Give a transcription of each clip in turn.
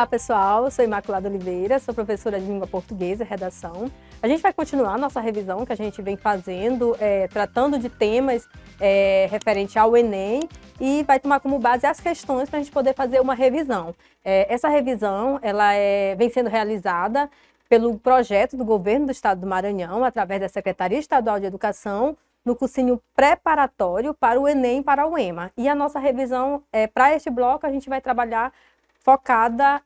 Olá pessoal, eu sou Imaculada Oliveira, sou professora de língua portuguesa e redação. A gente vai continuar nossa revisão que a gente vem fazendo, tratando de temas referente ao Enem e vai tomar como base as questões para a gente poder fazer uma revisão. Essa revisão ela vem sendo realizada pelo projeto do Governo do Estado do Maranhão, através da Secretaria Estadual de Educação, no cursinho preparatório para o Enem e para o EMA. E a nossa revisão, para este bloco, a gente vai trabalhar focada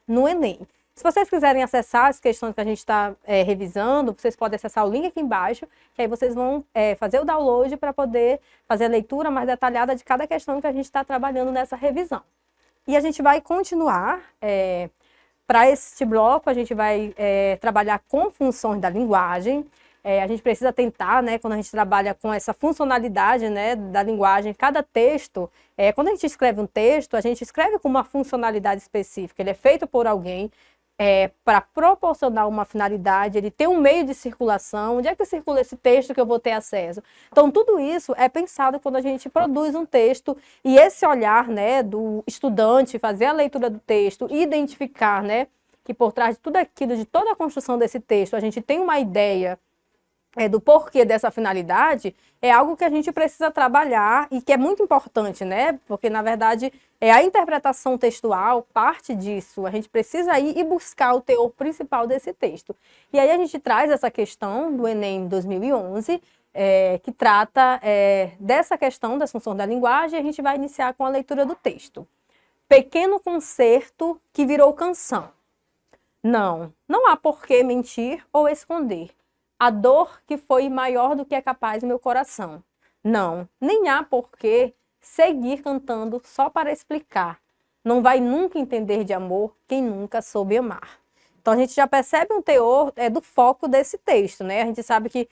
no Enem. Se vocês quiserem acessar as questões que a gente está revisando, vocês podem acessar o link aqui embaixo, que aí vocês vão fazer o download para poder fazer a leitura mais detalhada de cada questão que a gente está trabalhando nessa revisão. E a gente vai continuar, para este bloco, a gente vai trabalhar com funções da linguagem. A gente precisa tentar, quando a gente trabalha com essa funcionalidade, da linguagem, cada texto, quando a gente escreve um texto, a gente escreve com uma funcionalidade específica, ele é feito por alguém para proporcionar uma finalidade, ele tem um meio de circulação, onde é que circula esse texto que eu vou ter acesso? Então, tudo isso é pensado quando a gente produz um texto e esse olhar, do estudante, fazer a leitura do texto, identificar, que por trás de tudo aquilo, de toda a construção desse texto, a gente tem uma ideia do porquê dessa finalidade, é algo que a gente precisa trabalhar e que é muito importante, porque, na verdade, a interpretação textual parte disso. A gente precisa ir e buscar o teor principal desse texto. E aí a gente traz essa questão do Enem 2011, que trata dessa questão das funções da linguagem, e a gente vai iniciar com a leitura do texto. Pequeno concerto que virou canção. Não há por que mentir ou esconder a dor que foi maior do que é capaz meu coração. Nem há por que seguir cantando só para explicar. Não vai nunca entender de amor quem nunca soube amar. Então a gente já percebe um teor do foco desse texto, A gente sabe que,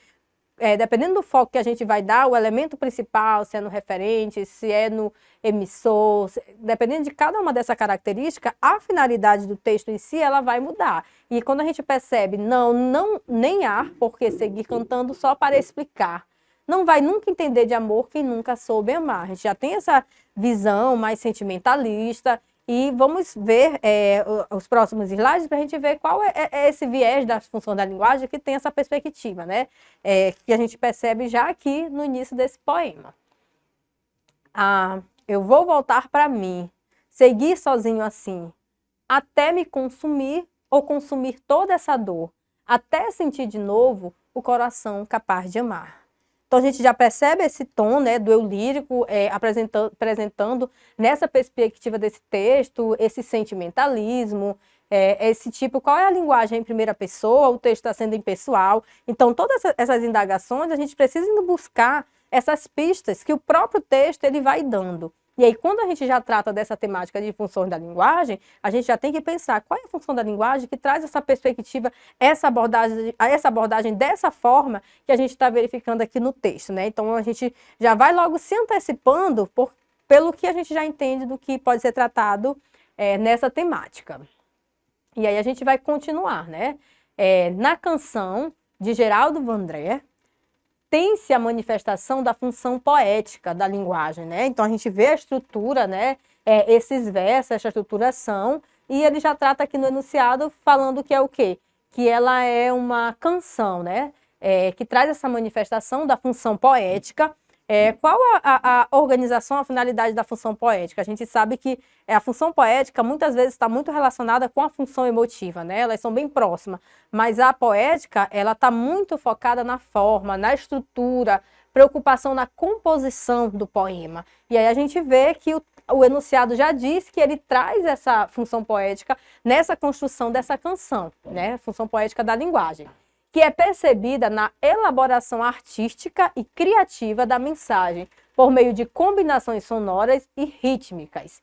dependendo do foco que a gente vai dar, o elemento principal, se é no referente, se é no emissor, dependendo de cada uma dessa característica, a finalidade do texto em si, ela vai mudar. E quando a gente percebe, nem há por que seguir cantando só para explicar. Não vai nunca entender de amor quem nunca soube amar. A gente já tem essa visão mais sentimentalista e vamos ver os próximos slides para a gente ver qual é esse viés da função da linguagem que tem essa perspectiva, que a gente percebe já aqui no início desse poema. Eu vou voltar para mim, seguir sozinho assim, até me consumir ou consumir toda essa dor, até sentir de novo o coração capaz de amar. Então a gente já percebe esse tom do eu lírico apresentando nessa perspectiva desse texto, esse sentimentalismo, esse tipo, qual é a linguagem em primeira pessoa, o texto está sendo impessoal. Então todas essas indagações a gente precisa ir buscar essas pistas que o próprio texto ele vai dando. E aí, quando a gente já trata dessa temática de funções da linguagem, a gente já tem que pensar qual é a função da linguagem que traz essa perspectiva, essa abordagem dessa forma que a gente está verificando aqui no texto, Então, a gente já vai logo se antecipando pelo que a gente já entende do que pode ser tratado nessa temática. E aí, a gente vai continuar, na canção de Geraldo Vandré, tem-se a manifestação da função poética da linguagem, Então a gente vê a estrutura, esses versos, essa estruturação, e ele já trata aqui no enunciado falando que é o quê? Que ela é uma canção, que traz essa manifestação da função poética. Qual a organização, a finalidade da função poética? A gente sabe que a função poética muitas vezes está muito relacionada com a função emotiva, Elas são bem próximas, mas a poética, ela está muito focada na forma, na estrutura, preocupação na composição do poema. E aí a gente vê que o enunciado já diz que ele traz essa função poética nessa construção dessa canção, Função poética da linguagem, que é percebida na elaboração artística e criativa da mensagem, por meio de combinações sonoras e rítmicas.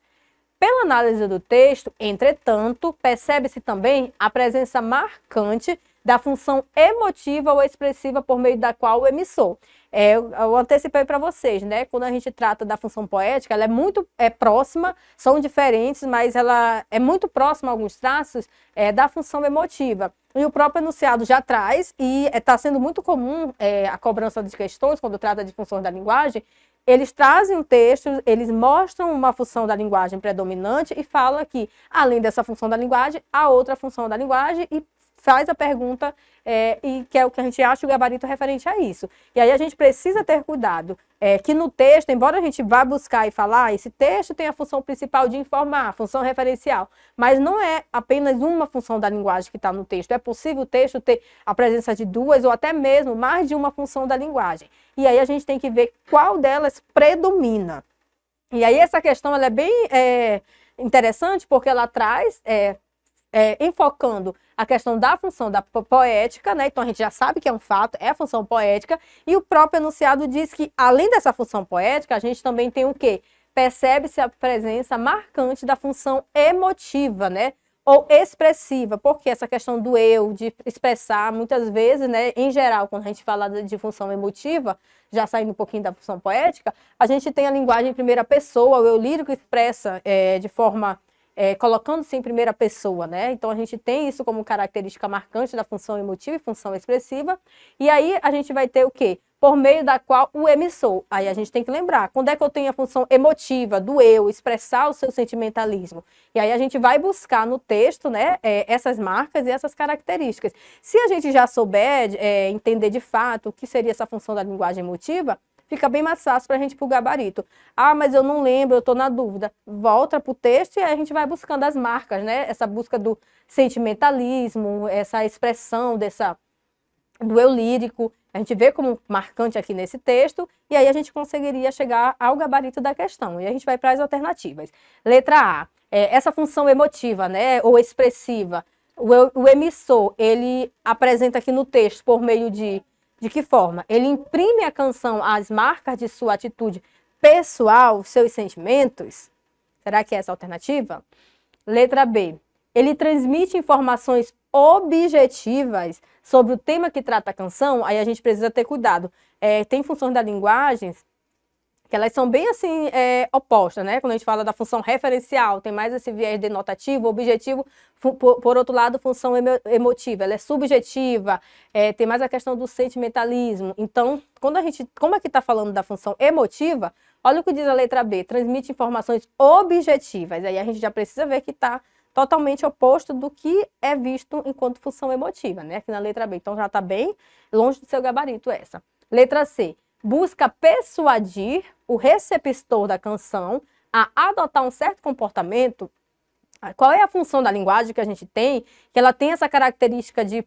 Pela análise do texto, entretanto, percebe-se também a presença marcante da função emotiva ou expressiva por meio da qual o emissor. Eu antecipei para vocês, Quando a gente trata da função poética, ela é muito próxima, são diferentes, mas ela é muito próxima a alguns traços da função emotiva. E o próprio enunciado já traz, e está sendo muito comum a cobrança de questões, quando trata de funções da linguagem, eles trazem um texto, eles mostram uma função da linguagem predominante e falam que, além dessa função da linguagem, há outra função da linguagem e faz a pergunta, e que é o que a gente acha o gabarito referente a isso. E aí a gente precisa ter cuidado, que no texto, embora a gente vá buscar e falar, esse texto tem a função principal de informar, a função referencial, mas não é apenas uma função da linguagem que está no texto. É possível o texto ter a presença de duas ou até mesmo mais de uma função da linguagem. E aí a gente tem que ver qual delas predomina. E aí essa questão ela é bem interessante porque ela traz... enfocando a questão da função da poética, né? Então a gente já sabe que é um fato, é a função poética, e o próprio enunciado diz que, além dessa função poética, a gente também tem o quê? Percebe-se a presença marcante da função emotiva, né? Ou expressiva, porque essa questão do eu, de expressar, muitas vezes, né? Em geral, quando a gente fala de função emotiva, já saindo um pouquinho da função poética, a gente tem a linguagem em primeira pessoa, o eu lírico expressa de forma... colocando-se em primeira pessoa, né? Então a gente tem isso como característica marcante da função emotiva e função expressiva. E aí a gente vai ter o quê? Por meio da qual o emissor. Aí a gente tem que lembrar, quando é que eu tenho a função emotiva do eu, expressar o seu sentimentalismo? E aí a gente vai buscar no texto, né, essas marcas e essas características. Se a gente já souber entender de fato o que seria essa função da linguagem emotiva, fica bem mais fácil para a gente ir para o gabarito. Ah, mas eu não lembro, eu estou na dúvida. Volta para o texto e aí a gente vai buscando as marcas, né? Essa busca do sentimentalismo, essa expressão do eu lírico. A gente vê como marcante aqui nesse texto e aí a gente conseguiria chegar ao gabarito da questão. E a gente vai para as alternativas. Letra A, essa função emotiva, né? Ou expressiva. O emissor, ele apresenta aqui no texto por meio de que forma? Ele imprime à canção as marcas de sua atitude pessoal, seus sentimentos? Será que é essa a alternativa? Letra B. Ele transmite informações objetivas sobre o tema que trata a canção? Aí a gente precisa ter cuidado. Tem funções da linguagem que elas são bem assim opostas, né? Quando a gente fala da função referencial, tem mais esse viés denotativo, objetivo, por outro lado, função emotiva, ela é subjetiva, tem mais a questão do sentimentalismo. Então, como aqui está falando da função emotiva, olha o que diz a letra B, transmite informações objetivas. Aí a gente já precisa ver que está totalmente oposto do que é visto enquanto função emotiva, né? Aqui na letra B. Então já está bem longe do seu gabarito essa. Letra C. Busca persuadir o receptor da canção a adotar um certo comportamento. Qual é a função da linguagem que a gente tem? Que ela tem essa característica de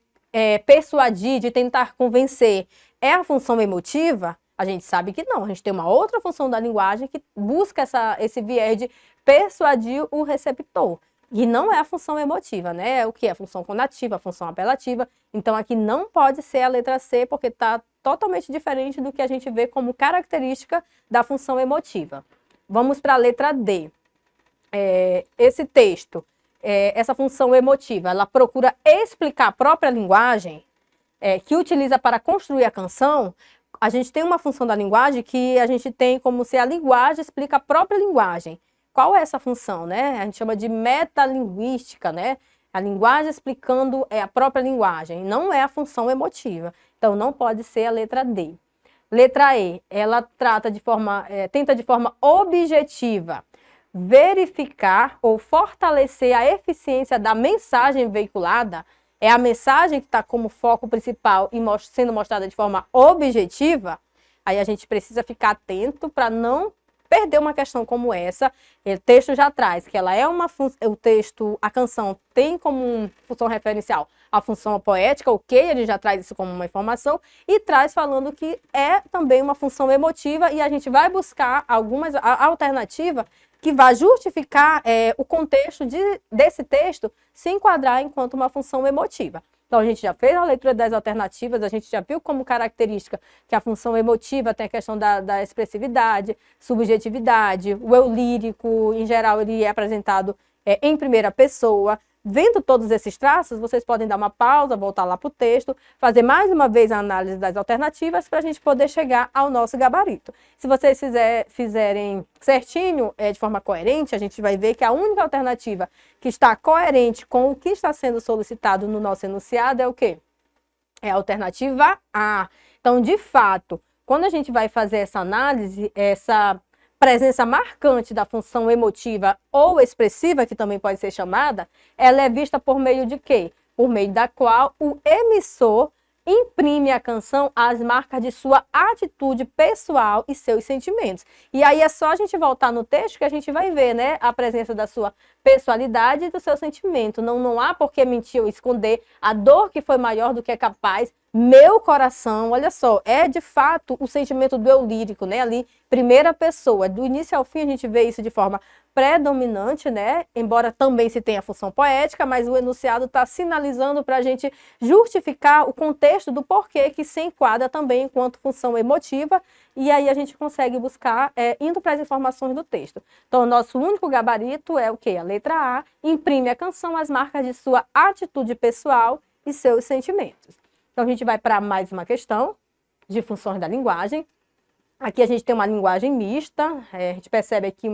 persuadir, de tentar convencer. É a função emotiva? A gente sabe que não. A gente tem uma outra função da linguagem que busca esse viés de persuadir o receptor. E não é a função emotiva, né? É o que? A função conativa, a função apelativa. Então aqui não pode ser a letra C, porque está totalmente diferente do que a gente vê como característica da função emotiva. Vamos para a letra D. Esse texto, essa função emotiva, ela procura explicar a própria linguagem que utiliza para construir a canção. A gente tem uma função da linguagem que a gente tem como se a linguagem explica a própria linguagem. Qual é essa função, né? A gente chama de metalinguística, né? A linguagem explicando a própria linguagem, não é a função emotiva. Então, não pode ser a letra D. Letra E, ela tenta de forma objetiva verificar ou fortalecer a eficiência da mensagem veiculada. É a mensagem que está como foco principal e sendo mostrada de forma objetiva. Aí a gente precisa ficar atento para não perder uma questão como essa. O texto já traz que ela é a canção tem como função referencial a função poética, ok, ele já traz isso como uma informação e traz falando que é também uma função emotiva e a gente vai buscar algumas alternativas que vai justificar o contexto desse texto se enquadrar enquanto uma função emotiva. Então, a gente já fez a leitura das alternativas, a gente já viu como característica que a função emotiva tem a questão da expressividade, subjetividade, o eu lírico, em geral, ele é apresentado em primeira pessoa. Vendo todos esses traços, vocês podem dar uma pausa, voltar lá para o texto, fazer mais uma vez a análise das alternativas para a gente poder chegar ao nosso gabarito. Se vocês fizerem certinho, de forma coerente, a gente vai ver que a única alternativa que está coerente com o que está sendo solicitado no nosso enunciado é o quê? É a alternativa A. Então, de fato, quando a gente vai fazer essa análise, essa presença marcante da função emotiva ou expressiva, que também pode ser chamada, ela é vista por meio de quê? Por meio da qual o emissor imprime à canção as marcas de sua atitude pessoal e seus sentimentos. E aí é só a gente voltar no texto que a gente vai ver, né, a presença da sua pessoalidade e do seu sentimento. Não há por que mentir ou esconder a dor que foi maior do que é capaz. Meu coração, olha só, é de fato o sentimento do eu lírico, né? Ali, primeira pessoa, do início ao fim a gente vê isso de forma predominante, né? Embora também se tenha a função poética, mas o enunciado está sinalizando para a gente justificar o contexto do porquê que se enquadra também enquanto função emotiva, e aí a gente consegue buscar indo para as informações do texto. Então, o nosso único gabarito é o quê? A letra A, imprime à canção as marcas de sua atitude pessoal e seus sentimentos. Então, a gente vai para mais uma questão de funções da linguagem. Aqui a gente tem uma linguagem mista, a gente percebe aqui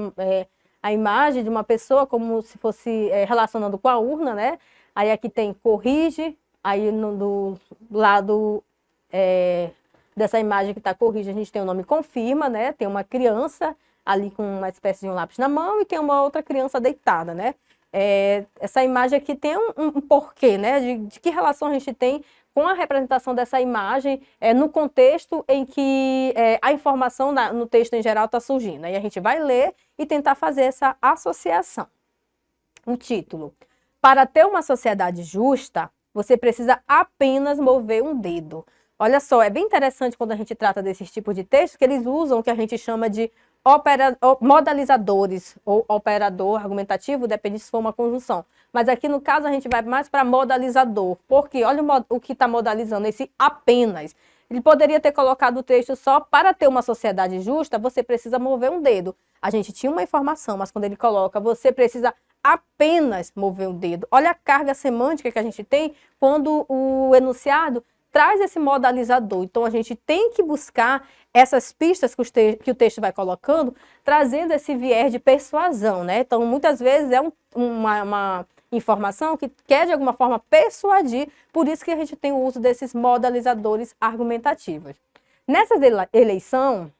a imagem de uma pessoa como se fosse relacionando com a urna, né? Aí aqui tem corrige, aí do lado dessa imagem que está corrige, a gente tem o nome confirma, né? Tem uma criança ali com uma espécie de um lápis na mão e tem uma outra criança deitada, né? Essa imagem aqui tem um porquê, né? De que relação a gente tem com a representação dessa imagem no contexto em que a informação no texto em geral está surgindo. Aí a gente vai ler e tentar fazer essa associação. O título. Para ter uma sociedade justa, você precisa apenas mover um dedo. Olha só, é bem interessante quando a gente trata desses tipos de textos, que eles usam o que a gente chama de modalizadores, ou operador argumentativo, depende se for uma conjunção. Mas aqui no caso a gente vai mais para modalizador, porque olha o que está modalizando, esse apenas. Ele poderia ter colocado o texto só para ter uma sociedade justa, você precisa mover um dedo. A gente tinha uma informação, mas quando ele coloca, você precisa apenas mover o dedo. Olha a carga semântica que a gente tem quando o enunciado traz esse modalizador. Então, a gente tem que buscar essas pistas que o texto vai colocando, trazendo esse viés de persuasão, né? Então, muitas vezes é uma informação que quer, de alguma forma, persuadir, por isso que a gente tem o uso desses modalizadores argumentativos. Nessas eleições,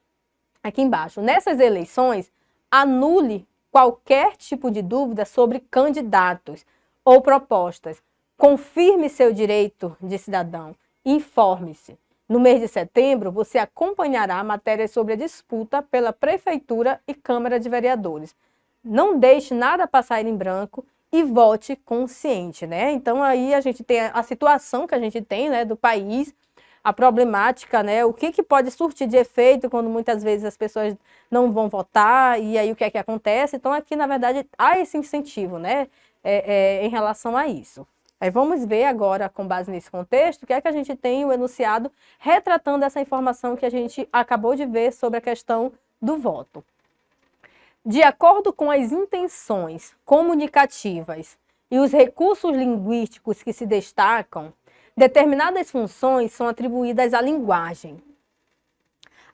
aqui embaixo, nessas eleições, anule qualquer tipo de dúvida sobre candidatos ou propostas. Confirme seu direito de cidadão. Informe-se. No mês de setembro, você acompanhará matérias sobre a disputa pela Prefeitura e Câmara de Vereadores. Não deixe nada passar em branco e vote consciente, né? Então, aí a gente tem a situação que a gente tem, né, do país, a problemática, né? O que pode surtir de efeito quando muitas vezes as pessoas não vão votar, e aí o que é que acontece? Então, aqui, na verdade, há esse incentivo, né, em relação a isso. Aí vamos ver agora, com base nesse contexto, o que é que a gente tem o enunciado retratando essa informação que a gente acabou de ver sobre a questão do voto. De acordo com as intenções comunicativas e os recursos linguísticos que se destacam, determinadas funções são atribuídas à linguagem.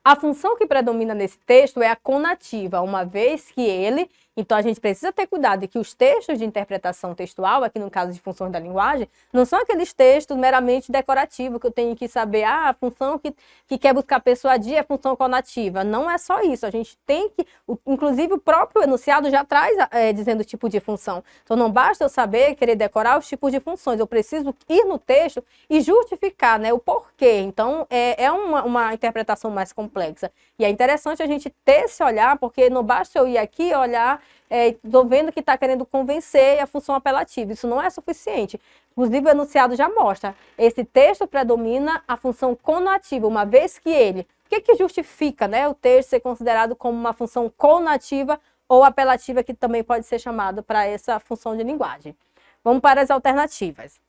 A função que predomina nesse texto é a conativa, uma vez que ele... Então, a gente precisa ter cuidado de que os textos de interpretação textual, aqui no caso de funções da linguagem, não são aqueles textos meramente decorativos, que eu tenho que saber, a função que quer buscar persuadir é a função conativa. Não é só isso, a gente tem que... Inclusive, o próprio enunciado já traz dizendo o tipo de função. Então, não basta eu saber, querer decorar os tipos de funções, eu preciso ir no texto e justificar, né, o porquê. Então, é uma interpretação mais complexa. E é interessante a gente ter esse olhar, porque não basta eu ir aqui e olhar, estou vendo que está querendo convencer a função apelativa. Isso não é suficiente. Inclusive, o enunciado já mostra. Esse texto predomina a função conativa, uma vez que ele... O que justifica, né, o texto ser considerado como uma função conativa ou apelativa, que também pode ser chamado para essa função de linguagem? Vamos para as alternativas.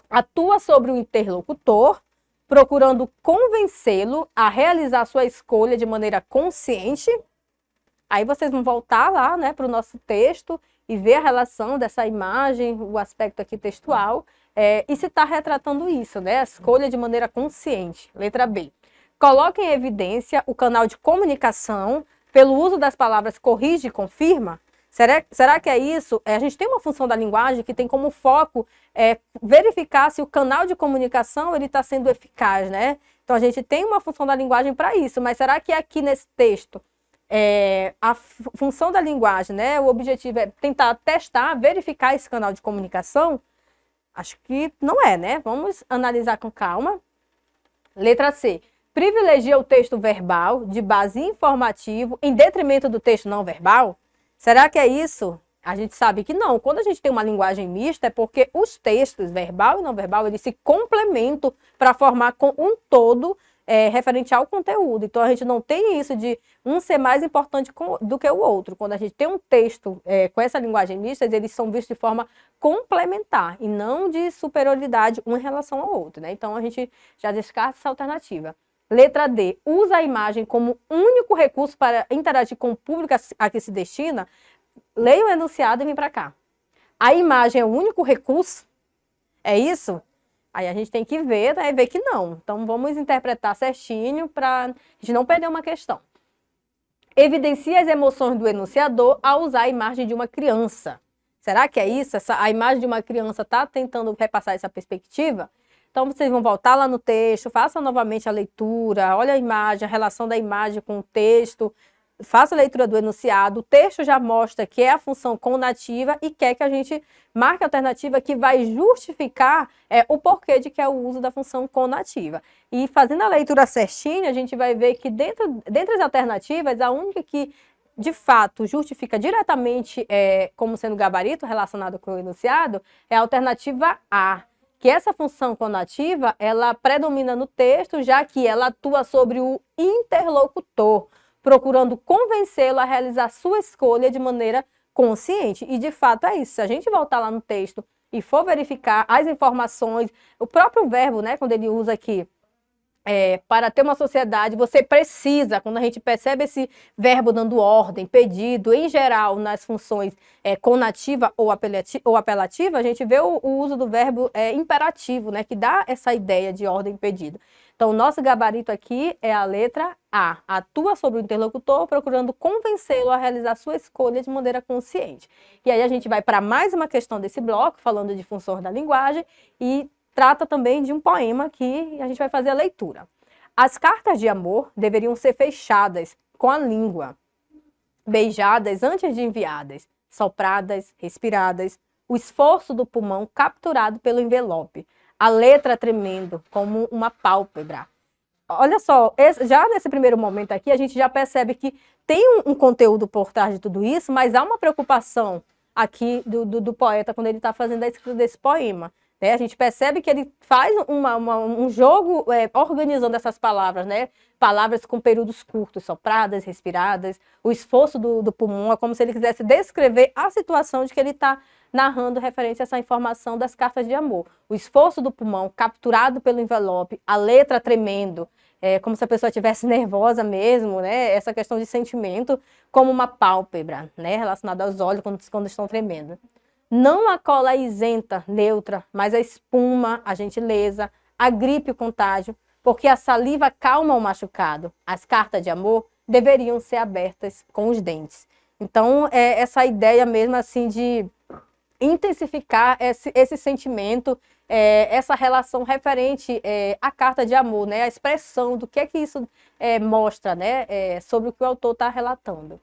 Atua sobre o interlocutor, procurando convencê-lo a realizar sua escolha de maneira consciente. Aí vocês vão voltar lá, né, para o nosso texto e ver a relação dessa imagem, o aspecto aqui textual, e se está retratando isso, né, a escolha de maneira consciente. Letra B. Coloque em evidência o canal de comunicação pelo uso das palavras corrige e confirma. Será que é isso? A gente tem uma função da linguagem que tem como foco verificar se o canal de comunicação ele está sendo eficaz, né? Então, a gente tem uma função da linguagem para isso, mas será que aqui nesse texto, a função da linguagem, né? O objetivo é tentar testar, verificar esse canal de comunicação? Acho que não é, né? Vamos analisar com calma. Letra C. Privilegia o texto verbal de base informativo em detrimento do texto não verbal? Será que é isso? A gente sabe que não. Quando a gente tem uma linguagem mista, é porque os textos, verbal e não verbal, eles se complementam para formar com um todo referente ao conteúdo. Então, a gente não tem isso de um ser mais importante do que o outro. Quando a gente tem um texto com essa linguagem mista, eles são vistos de forma complementar e não de superioridade um em relação ao outro, né? Então, a gente já descarta essa alternativa. Letra D. Usa a imagem como único recurso para interagir com o público a que se destina. Leia o enunciado e vem para cá. A imagem é o único recurso? É isso? Aí a gente tem que ver, né, e ver que não. Então, vamos interpretar certinho para a gente não perder uma questão. Evidencia as emoções do enunciador ao usar a imagem de uma criança. Será que é isso? A imagem de uma criança está tentando repassar essa perspectiva? Então, vocês vão voltar lá no texto, façam novamente a leitura, olha a imagem, a relação da imagem com o texto, faça a leitura do enunciado. O texto já mostra que é a função conativa e quer que a gente marque a alternativa que vai justificar o porquê de que é o uso da função conativa. E fazendo a leitura certinha, a gente vai ver que dentre as alternativas, a única que de fato justifica diretamente como sendo gabarito relacionado com o enunciado é a alternativa A. Que essa função conativa, ela predomina no texto, já que ela atua sobre o interlocutor, procurando convencê-lo a realizar sua escolha de maneira consciente. E, de fato, é isso. Se a gente voltar lá no texto e for verificar as informações, o próprio verbo, né, quando ele usa aqui, para ter uma sociedade, você precisa, quando a gente percebe esse verbo dando ordem, pedido, em geral, nas funções conativa ou apelativa, a gente vê o uso do verbo imperativo, né, que dá essa ideia de ordem e pedido. Então, o nosso gabarito aqui é a letra A. Atua sobre o interlocutor, procurando convencê-lo a realizar sua escolha de maneira consciente. E aí a gente vai para mais uma questão desse bloco, falando de funções da linguagem, e trata também de um poema que a gente vai fazer a leitura. As cartas de amor deveriam ser fechadas com a língua, beijadas antes de enviadas, sopradas, respiradas, o esforço do pulmão capturado pelo envelope, a letra tremendo como uma pálpebra. Olha só, já nesse primeiro momento aqui, a gente já percebe que tem um conteúdo por trás de tudo isso, mas há uma preocupação aqui do poeta quando ele está fazendo a escrita desse poema. A gente percebe que ele faz um jogo organizando essas palavras, né? Palavras com períodos curtos, sopradas, respiradas, o esforço do pulmão, é como se ele quisesse descrever a situação de que ele está narrando referente a essa informação das cartas de amor. O esforço do pulmão capturado pelo envelope, a letra tremendo, como se a pessoa estivesse nervosa mesmo, né? Essa questão de sentimento, como uma pálpebra, né? Relacionada aos olhos quando estão tremendo. Não a cola isenta, neutra, mas a espuma, a gentileza, a gripe e o contágio, porque a saliva calma o machucado. As cartas de amor deveriam ser abertas com os dentes. Então, essa ideia mesmo assim de intensificar esse sentimento, essa relação referente à carta de amor, né? A expressão do que é que isso mostra, né? Sobre o que o autor está relatando.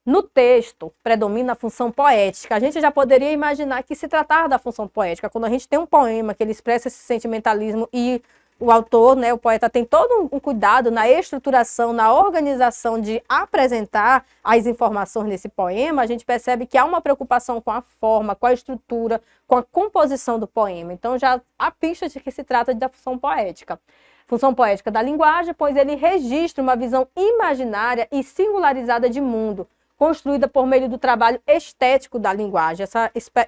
No texto, predomina a função poética. A gente já poderia imaginar que se tratar da função poética, quando a gente tem um poema que ele expressa esse sentimentalismo e o autor, né, o poeta, tem todo um cuidado na estruturação, na organização de apresentar as informações nesse poema, a gente percebe que há uma preocupação com a forma, com a estrutura, com a composição do poema. Então, já há pista de que se trata da função poética. Função poética da linguagem, pois ele registra uma visão imaginária e singularizada de mundo, construída por meio do trabalho estético da linguagem,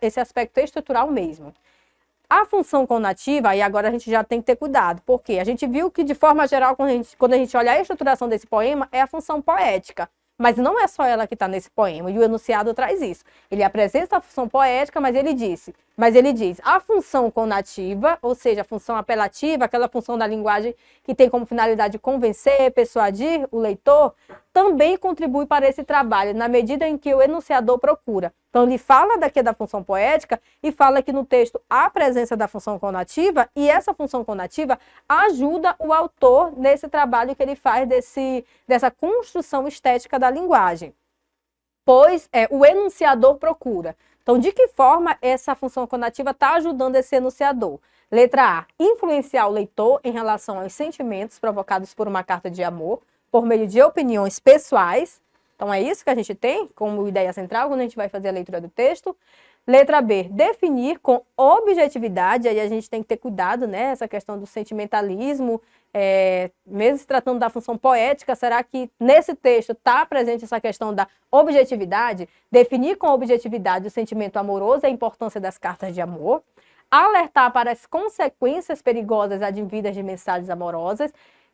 esse aspecto estrutural mesmo. A função conativa, e agora a gente já tem que ter cuidado, porque a gente viu que, de forma geral, quando a gente olha a estruturação desse poema, é a função poética. Mas não é só ela que está nesse poema, e o enunciado traz isso. Ele apresenta a função poética, mas ele diz, a função conativa, ou seja, a função apelativa, aquela função da linguagem que tem como finalidade convencer, persuadir o leitor, também contribui para esse trabalho, na medida em que o enunciador procura. Então, ele fala daqui da função poética e fala que no texto há a presença da função conativa, e essa função conativa ajuda o autor nesse trabalho que ele faz dessa construção estética da linguagem. Pois o enunciador procura. Então, de que forma essa função conativa está ajudando esse enunciador? Letra A, influenciar o leitor em relação aos sentimentos provocados por uma carta de amor, por meio de opiniões pessoais. Então, é isso que a gente tem como ideia central quando a gente vai fazer a leitura do texto. Letra B, definir com objetividade, aí a gente tem que ter cuidado, né? Essa questão do sentimentalismo, mesmo se tratando da função poética, será que nesse texto está presente essa questão da objetividade? Definir com objetividade o sentimento amoroso e a importância das cartas de amor. Alertar para as consequências perigosas advindas de mensagens amorosas.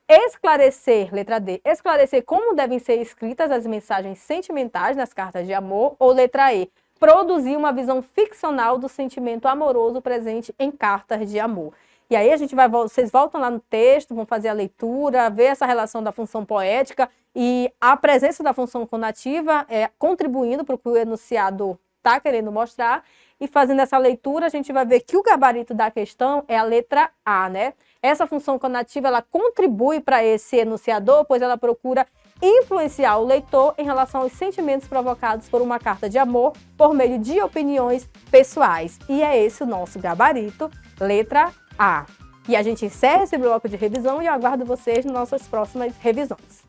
Esclarecer, letra D, esclarecer como devem ser escritas as mensagens sentimentais nas cartas de amor. Ou letra E, produzir uma visão ficcional do sentimento amoroso presente em cartas de amor. E aí vocês voltam lá no texto, vão fazer a leitura, ver essa relação da função poética e a presença da função conativa contribuindo para o que o enunciador está querendo mostrar. E fazendo essa leitura, a gente vai ver que o gabarito da questão é a letra A, né? Essa função conativa, ela contribui para esse enunciador, pois ela procura influenciar o leitor em relação aos sentimentos provocados por uma carta de amor por meio de opiniões pessoais. E é esse o nosso gabarito, letra A. E a gente encerra esse bloco de revisão e eu aguardo vocês nas nossas próximas revisões.